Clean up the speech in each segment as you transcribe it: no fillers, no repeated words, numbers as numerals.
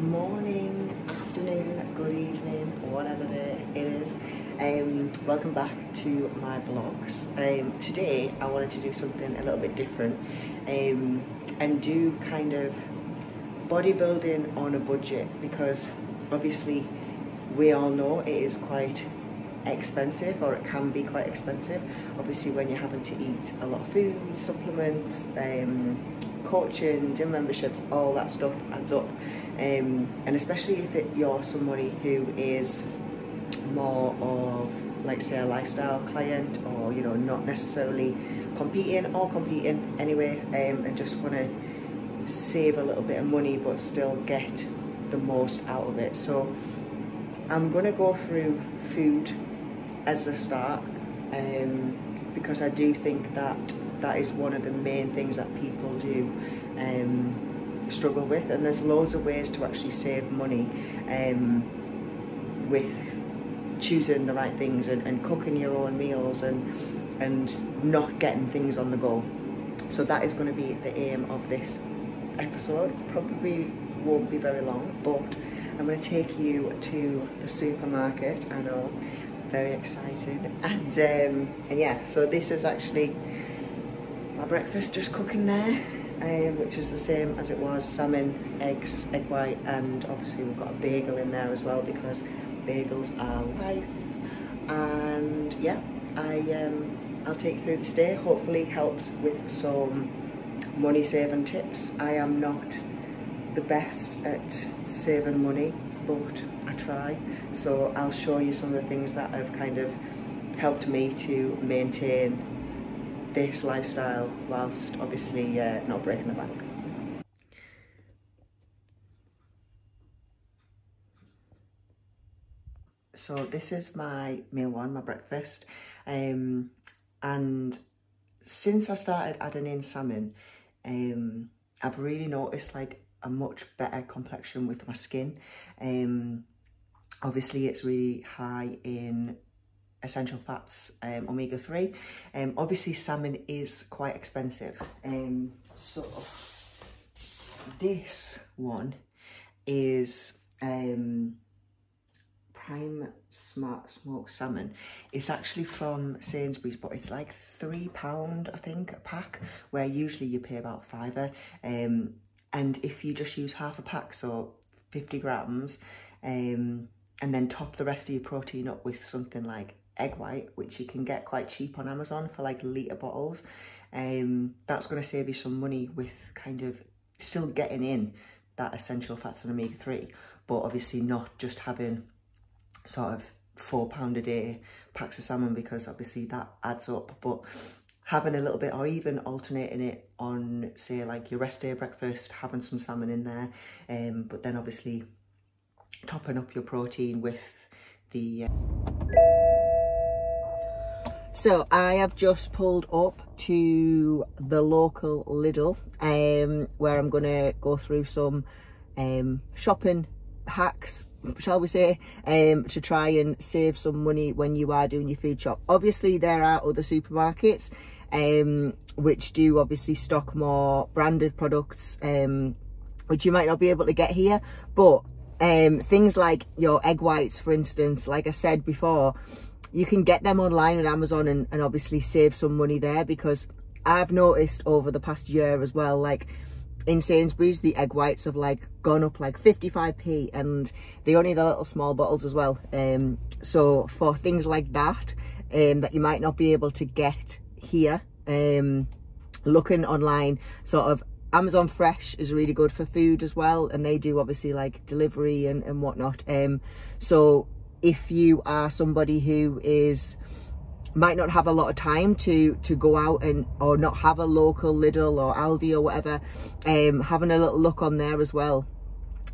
morning, afternoon, good evening, whatever day it is. Welcome back to my vlogs. Today I wanted to do something a little bit different and do kind of bodybuilding on a budget, because obviously we all know it is quite expensive, or it can be quite expensive, obviously, when you're having to eat a lot of food, supplements, coaching, gym memberships, all that stuff adds up. And especially if you're somebody who is more of, like, say, a lifestyle client, or, you know, not necessarily competing or competing anyway, and just want to save a little bit of money but still get the most out of it. So I'm going to go through food as a start, because I do think that that is one of the main things that people do struggle with, and there's loads of ways to actually save money with choosing the right things and cooking your own meals and not getting things on the go. So that is going to be the aim of this episode. Probably won't be very long, but I'm going to take you to the supermarket. I know, very excited, and yeah, so this is actually my breakfast, just cooking there, which is the same as it was: salmon, eggs, egg white, and obviously we've got a bagel in there as well, because bagels are life. And yeah, I'll take you through this day, hopefully helps with some money saving tips. I am not the best at saving money, but I try, so I'll show you some of the things that have kind of helped me to maintain this lifestyle whilst obviously not breaking the bank. So this is my meal one, my breakfast, and since I started adding in salmon, I've really noticed like a much better complexion with my skin. Obviously it's really high in essential fats, omega-3. Obviously salmon is quite expensive, so this one is Prime Smart Smoked Salmon. It's actually from Sainsbury's, but it's like £3 I think a pack, where usually you pay about £5. And if you just use half a pack, so 50 grams, and then top the rest of your protein up with something like egg white, which you can get quite cheap on Amazon for like litre bottles, that's going to save you some money with kind of still getting in that essential fats and omega-3, but obviously not just having sort of £4 a day packs of salmon, because obviously that adds up. But having a little bit, or even alternating it on, say, like your rest day breakfast, having some salmon in there, but then obviously topping up your protein with the So I have just pulled up to the local Lidl, where I'm going to go through some shopping hacks, shall we say, to try and save some money when you are doing your food shop. Obviously there are other supermarkets which do obviously stock more branded products, which you might not be able to get here, but things like your egg whites, for instance, like I said before, you can get them online on Amazon and obviously save some money there, because I've noticed over the past year as well, like in Sainsbury's, the egg whites have like gone up like 55p, and they only the little small bottles as well. So for things like that, that you might not be able to get here, looking online, sort of Amazon Fresh is really good for food as well, and they do obviously like delivery and whatnot. So if you are somebody who might not have a lot of time to go out or not have a local Lidl or Aldi or whatever, having a little look on there as well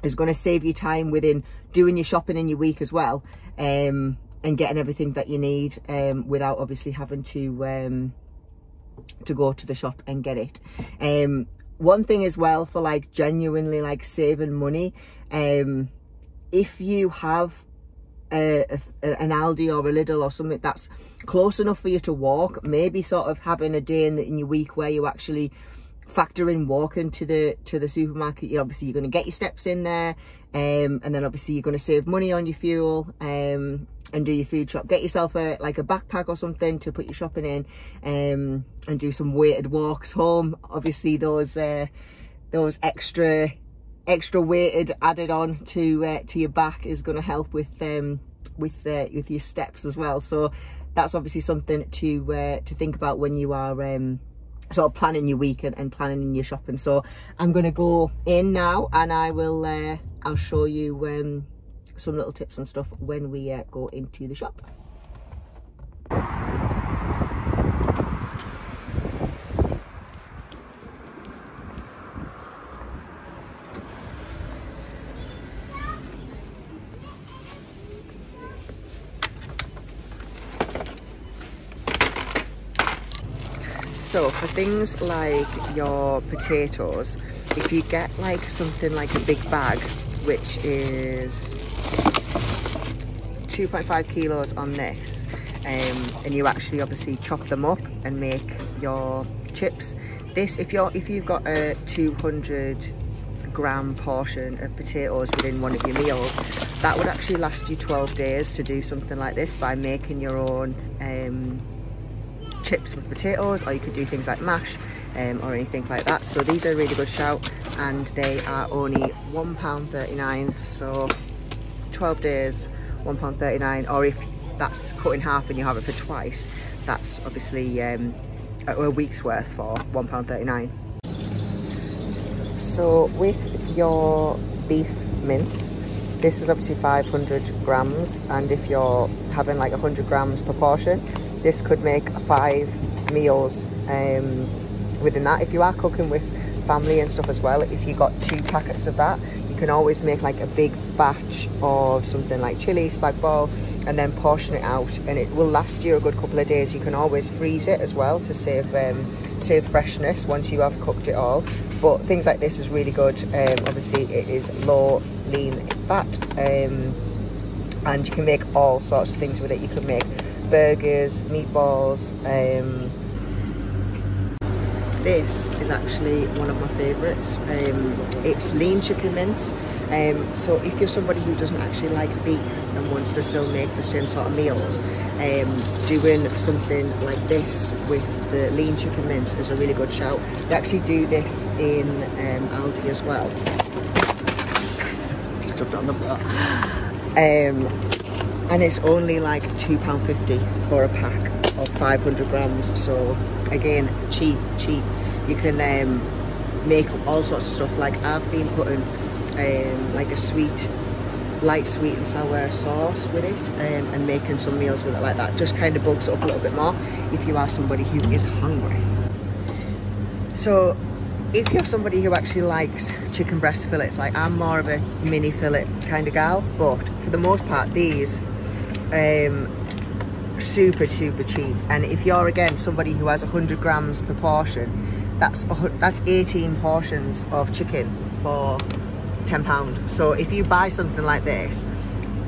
is going to save you time within doing your shopping in your week as well, and getting everything that you need, without obviously having to go to the shop and get it. One thing as well for like genuinely like saving money, if you have an Aldi or a Lidl or something that's close enough for you to walk, maybe sort of having a day in your week where you actually factor in walking to the supermarket. Obviously you're going to get your steps in there, and then obviously you're going to save money on your fuel, and do your food shop. Get yourself a backpack or something to put your shopping in, and do some weighted walks home. Obviously those extra weighted added on to your back is going to help with your steps as well. So that's obviously something to think about when you are sort of planning your week and planning in your shopping. So I'm going to go in now, and I will I'll show you some little tips and stuff when we go into the shop. So for things like your potatoes, if you get like something like a big bag, which is 2.5 kilos on this, and you actually obviously chop them up and make your chips. This, if you've got a 200-gram portion of potatoes within one of your meals, that would actually last you 12 days to do something like this by making your own chips with potatoes, or you could do things like mash or anything like that. So these are a really good shout, and they are only £1.39, so 12 days, £1.39, or if that's cut in half and you have it for twice, that's obviously a week's worth for £1.39. So with your beef mince, this is obviously 500 grams, and if you're having like 100 grams per portion, this could make 5 meals within that. If you are cooking with family and stuff as well, if you got 2 packets of that, you can always make like a big batch of something like chili, spag bol, and then portion it out, and it will last you a good couple of days. You can always freeze it as well to save freshness once you have cooked it all. But things like this is really good. Obviously it is low lean fat, and you can make all sorts of things with it. You can make burgers, meatballs. This is actually one of my favourites. It's lean chicken mince. So if you're somebody who doesn't actually like beef and wants to still make the same sort of meals, doing something like this with the lean chicken mince is a really good shout. They actually do this in Aldi as well. Just jumped on the floor. And it's only like £2.50 for a pack of 500 grams. So again, cheap. You can make all sorts of stuff. Like I've been putting like a light sweet and sour sauce with it, and making some meals with it like that. Just kind of bulks it up a little bit more if you are somebody who is hungry. So if you're somebody who actually likes chicken breast fillets, like I'm more of a mini fillet kind of gal, but for the most part these super cheap. And if you're again somebody who has 100 grams per portion, that's 18 portions of chicken for £10. So if you buy something like this,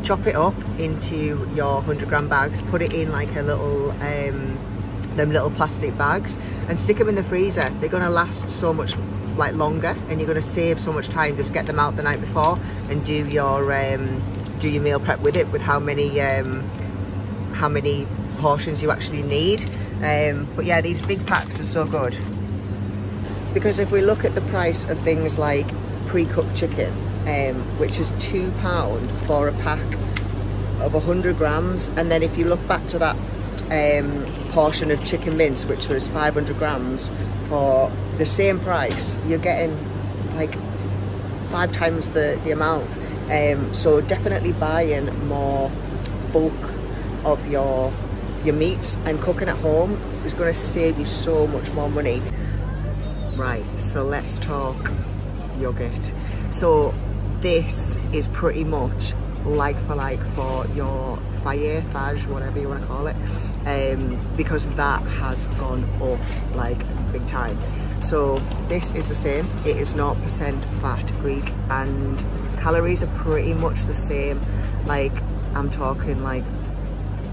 chop it up into your 100-gram bags, put it in like a little them little plastic bags, and stick them in the freezer. They're going to last so much like longer, and you're going to save so much time. Just get them out the night before and do your meal prep with it, with how many portions you actually need. But yeah, these big packs are so good, because if we look at the price of things like pre-cooked chicken, which is £2 for a pack of 100 grams, and then if you look back to that portion of chicken mince, which was 500 grams for the same price, you're getting like 5 times the amount. So definitely buying more bulk of your meats and cooking at home is going to save you so much more money. Right, so let's talk yogurt. So this is pretty much like for like for your fage, whatever you want to call it, because that has gone up like big time. So this is the same. It is 0% fat Greek, and calories are pretty much the same. Like I'm talking like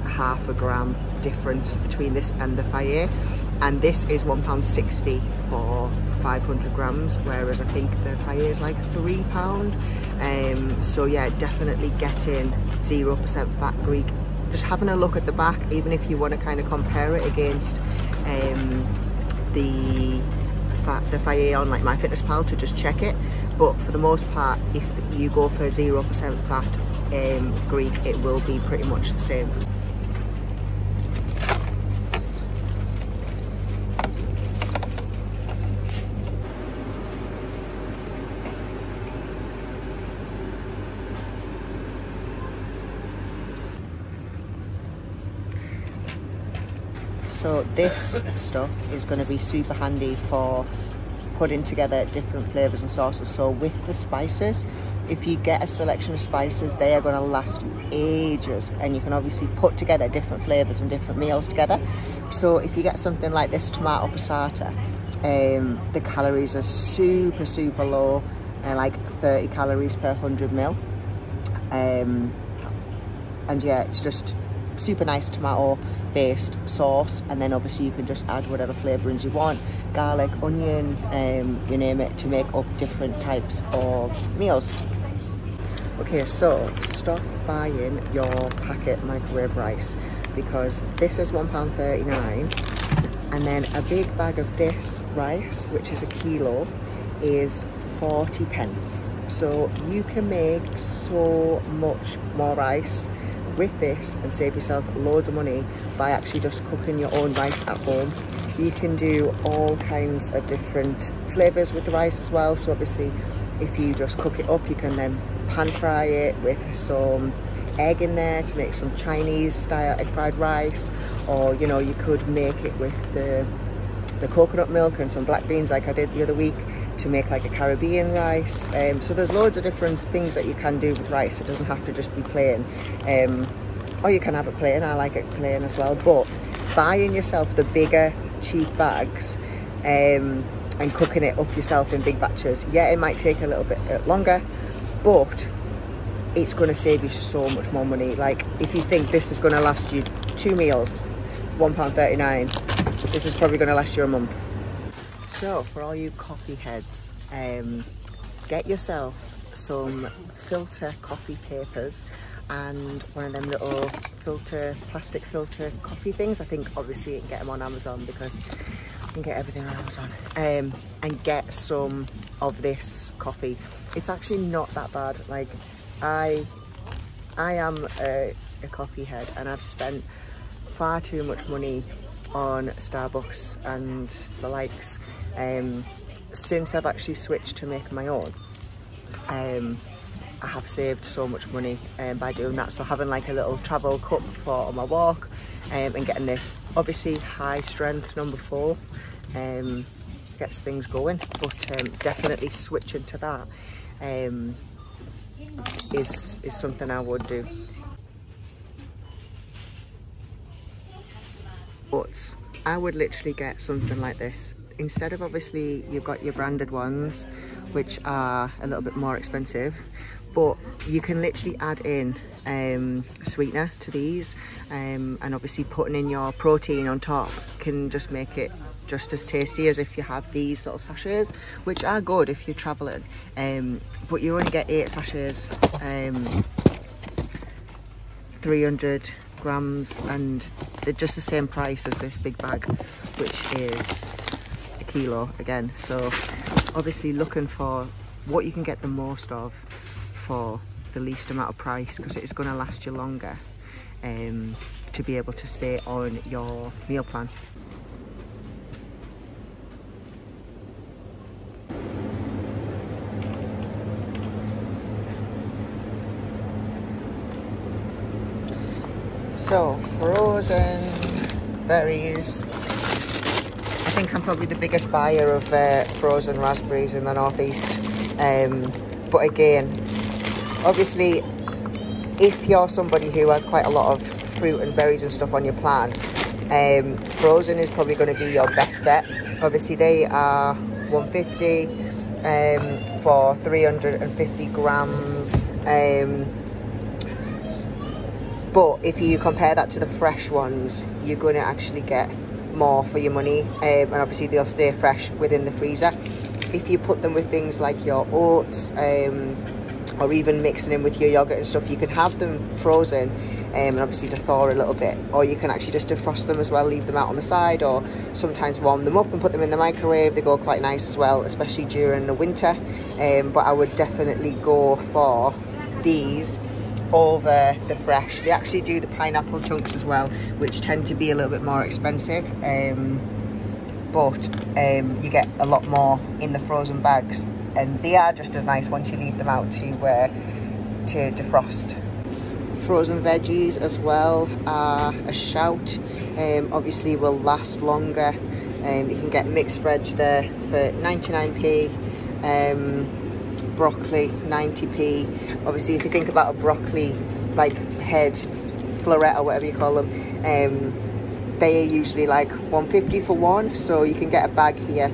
half a gram difference between this and the Fayet, and this is £1.60 for 500 grams, whereas I think the Fayet is like £3. So yeah, definitely getting 0% fat Greek. Just having a look at the back, even if you want to kind of compare it against the Fayet on like MyFitnessPal to just check it, but for the most part, if you go for 0% fat Greek, it will be pretty much the same. So this stuff is going to be super handy for putting together different flavours and sauces. So with the spices, if you get a selection of spices, they are going to last you ages, and you can obviously put together different flavours and different meals together. So if you get something like this tomato passata, the calories are super low, like 30 calories per 100 ml. And yeah, it's just super nice tomato based sauce, and then obviously you can just add whatever flavourings you want, garlic, onion, you name it, to make up different types of meals. Okay, so stop buying your packet microwave rice, because this is £1.39, and then a big bag of this rice, which is a kilo, is 40p. So you can make so much more rice with this and save yourself loads of money by actually just cooking your own rice at home. You can do all kinds of different flavours with the rice as well. So obviously if you just cook it up, you can then pan fry it with some egg in there to make some Chinese style egg fried rice, or you know, you could make it with the coconut milk and some black beans like I did the other week to make like a Caribbean rice. So there's loads of different things that you can do with rice. It doesn't have to just be plain, or you can have it plain. I like it plain as well, but buying yourself the bigger cheap bags and cooking it up yourself in big batches, yeah, it might take a little bit longer, but it's going to save you so much more money. Like if you think this is going to last you 2 meals, £1.39, this is probably going to last you a month. So for all you coffee heads, get yourself some filter coffee papers and one of them little plastic filter coffee things. I think obviously you can get them on Amazon, because you can get everything on Amazon. And get some of this coffee. It's actually not that bad. Like I am a coffee head, and I've spent far too much money on Starbucks and the likes. Since I've actually switched to making my own, I have saved so much money by doing that. So having like a little travel cup for on my walk, and getting this, obviously high strength number 4, gets things going, but definitely switching to that is something I would do. But I would literally get something like this. Instead of, obviously you've got your branded ones, which are a little bit more expensive, but you can literally add in sweetener to these, and obviously putting in your protein on top can just make it just as tasty as if you have these little sachets, which are good if you're traveling, but you only get 8 sachets, 300 grams, and they're just the same price as this big bag, which is a kilo again. So obviously looking for what you can get the most of for the least amount of price, because it is going to last you longer, to be able to stay on your meal plan. So frozen berries. I think I'm probably the biggest buyer of frozen raspberries in the northeast, but again, obviously if you're somebody who has quite a lot of fruit and berries and stuff on your plan, frozen is probably going to be your best bet. Obviously they are $1.50 for 350 grams. But if you compare that to the fresh ones, you're going to actually get more for your money, and obviously they'll stay fresh within the freezer. If you put them with things like your oats, or even mixing in with your yogurt and stuff, you can have them frozen, and obviously to thaw a little bit, or you can actually just defrost them as well, leave them out on the side, or sometimes warm them up and put them in the microwave. They go quite nice as well, especially during the winter. But I would definitely go for these over the fresh. They actually do the pineapple chunks as well, which tend to be a little bit more expensive, but you get a lot more in the frozen bags, and they are just as nice once you leave them out to defrost. Frozen veggies as well are a shout. Obviously will last longer. You can get mixed veg there for 99p, broccoli 90p. Obviously if you think about a broccoli like head, floret or whatever you call them, they are usually like 150 for one, so you can get a bag here,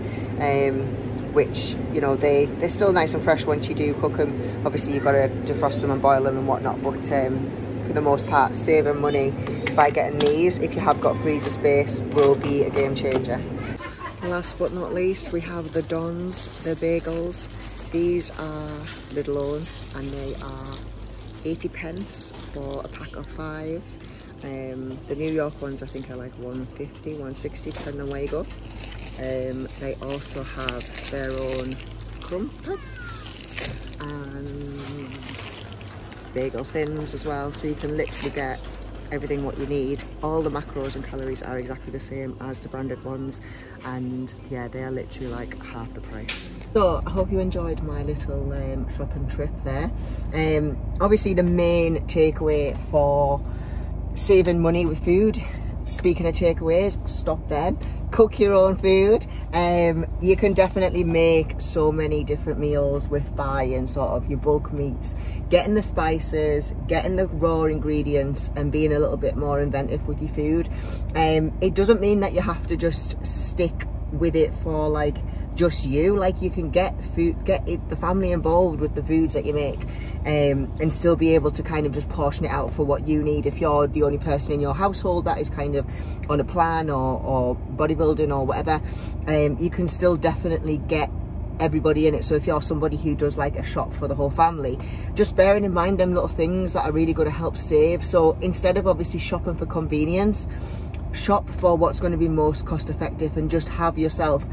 which, you know, they're still nice and fresh once you do cook them. Obviously you've got to defrost them and boil them and whatnot, but for the most part, saving money by getting these, if you have got freezer space, will be a game changer. Last but not least, we have the Dons, the bagels. These are Lidl owned, and they are 80p for a pack of 5. The New York ones I think are like 150, 160, depending on where you go. They also have their own crumpets and bagel thins as well, so you can literally get everything what you need. All the macros and calories are exactly the same as the branded ones, and yeah, they are literally like half the price. So I hope you enjoyed my little shopping trip there. Obviously the main takeaway for saving money with food, speaking of takeaways, stop them, cook your own food. You can definitely make so many different meals with buying sort of your bulk meats, getting the spices, getting the raw ingredients, and being a little bit more inventive with your food. It doesn't mean that you have to just stick with it for like just you. Like, you can get the family involved with the foods that you make, and still be able to kind of just portion it out for what you need. If you're the only person in your household that is kind of on a plan or bodybuilding or whatever, you can still definitely get everybody in it. So if you're somebody who does like a shop for the whole family, just bearing in mind them little things that are really going to help save. So instead of obviously shopping for convenience, shop for what's going to be most cost effective, and just have yourself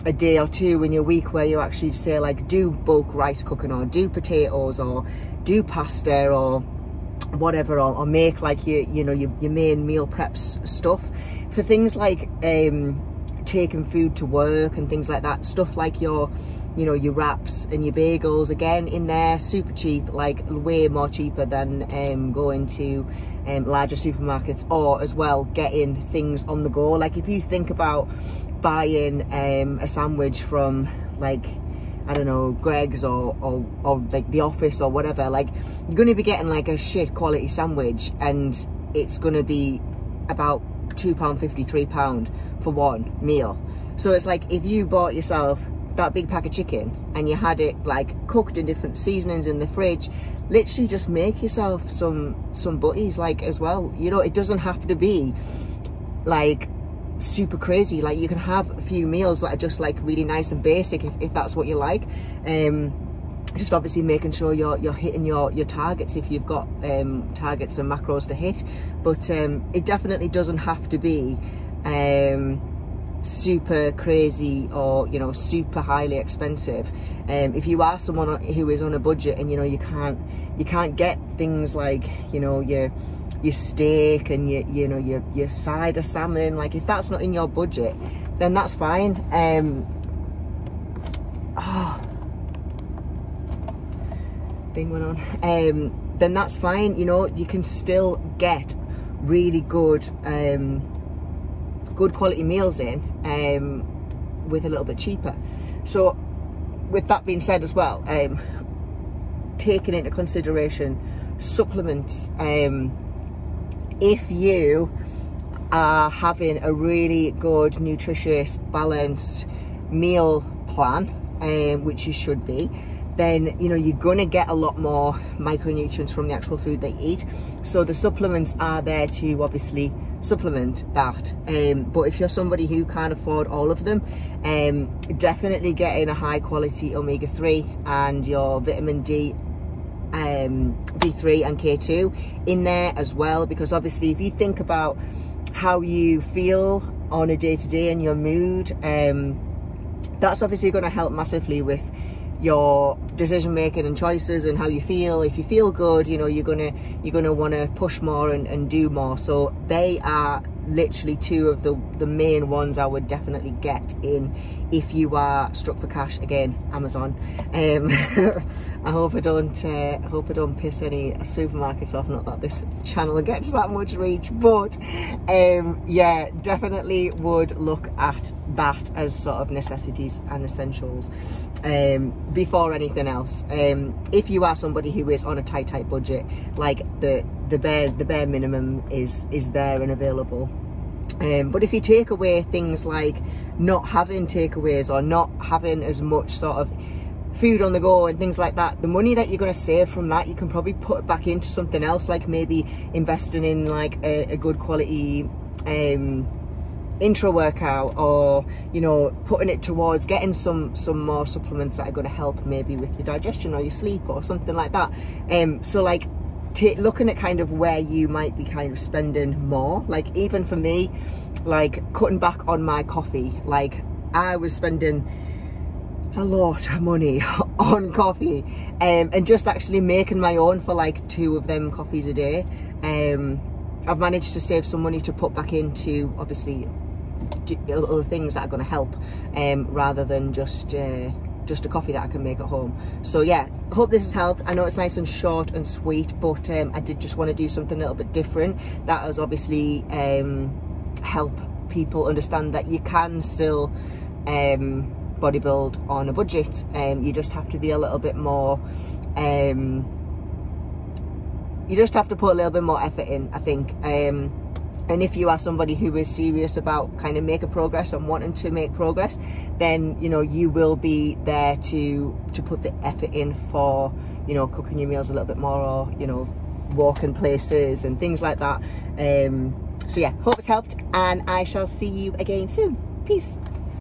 a day or two in your week where you actually say like, do bulk rice cooking, or do potatoes, or do pasta, or whatever, or make like your main meal preps stuff for things like taking food to work and things like that. Stuff like your wraps and your bagels, again, in there, super cheap, like way more cheaper than going to larger supermarkets, or as well getting things on the go. Like, if you think about buying a sandwich from like, I don't know, Greg's or like the office or whatever, like, you're going to be getting like a shit quality sandwich, and it's going to be about £2.50, £3 for one meal. So it's like, if you bought yourself that big pack of chicken and you had it like cooked in different seasonings in the fridge, literally just make yourself some butties like as well. You know, it doesn't have to be like super crazy. Like, you can have a few meals that are just like really nice and basic if that's what you like. Just obviously making sure you're hitting your targets if you've got targets and macros to hit. But it definitely doesn't have to be super crazy or, you know, super highly expensive. If you are someone who is on a budget and, you know, you can't get things like, you know, your steak and your side of salmon, like, if that's not in your budget, then that's fine. Thing went on. Then that's fine. You know, you can still get really good quality meals in with a little bit cheaper. So with that being said as well, taking into consideration supplements, if you are having a really good, nutritious, balanced meal plan, which you should be, then you know you're going to get a lot more micronutrients from the actual food they eat. So the supplements are there to obviously supplement that, but if you're somebody who can't afford all of them, definitely getting a high quality omega-3 and your vitamin D, D3 and K2 in there as well, because obviously if you think about how you feel on a day-to-day and your mood, that's obviously going to help massively with your decision making and choices and how you feel. If you feel good, you know, you're gonna want to push more and do more. So they are literally two of the main ones I would definitely get in if you are struck for cash. Again, Amazon. I hope I don't piss any supermarkets off, not that this channel gets that much reach, but yeah, definitely would look at that as sort of necessities and essentials before anything else. If you are somebody who is on a tight budget, like the bare minimum is there and available. But if you take away things like not having takeaways or not having as much sort of food on the go and things like that, the money that you're going to save from that, you can probably put back into something else, like maybe investing in like a good quality intro workout, or you know, putting it towards getting some more supplements that are going to help maybe with your digestion or your sleep or something like that. So like looking at kind of where you might be kind of spending more, like even for me, like cutting back on my coffee. Like I was spending a lot of money on coffee, and just actually making my own for like 2 of them coffees a day. I've managed to save some money to put back into obviously other things that are going to help, rather than just a coffee that I can make at home. So yeah, hope this has helped. I know it's nice and short and sweet, but I did just want to do something a little bit different that has obviously help people understand that you can still bodybuild on a budget. You just have to be a little bit more, you just have to put a little bit more effort in, I think. And if you are somebody who is serious about kind of making progress and wanting to make progress, then you know you will be there to put the effort in for, you know, cooking your meals a little bit more, or you know, walking places and things like that. So yeah, hope it's helped, and I shall see you again soon. Peace.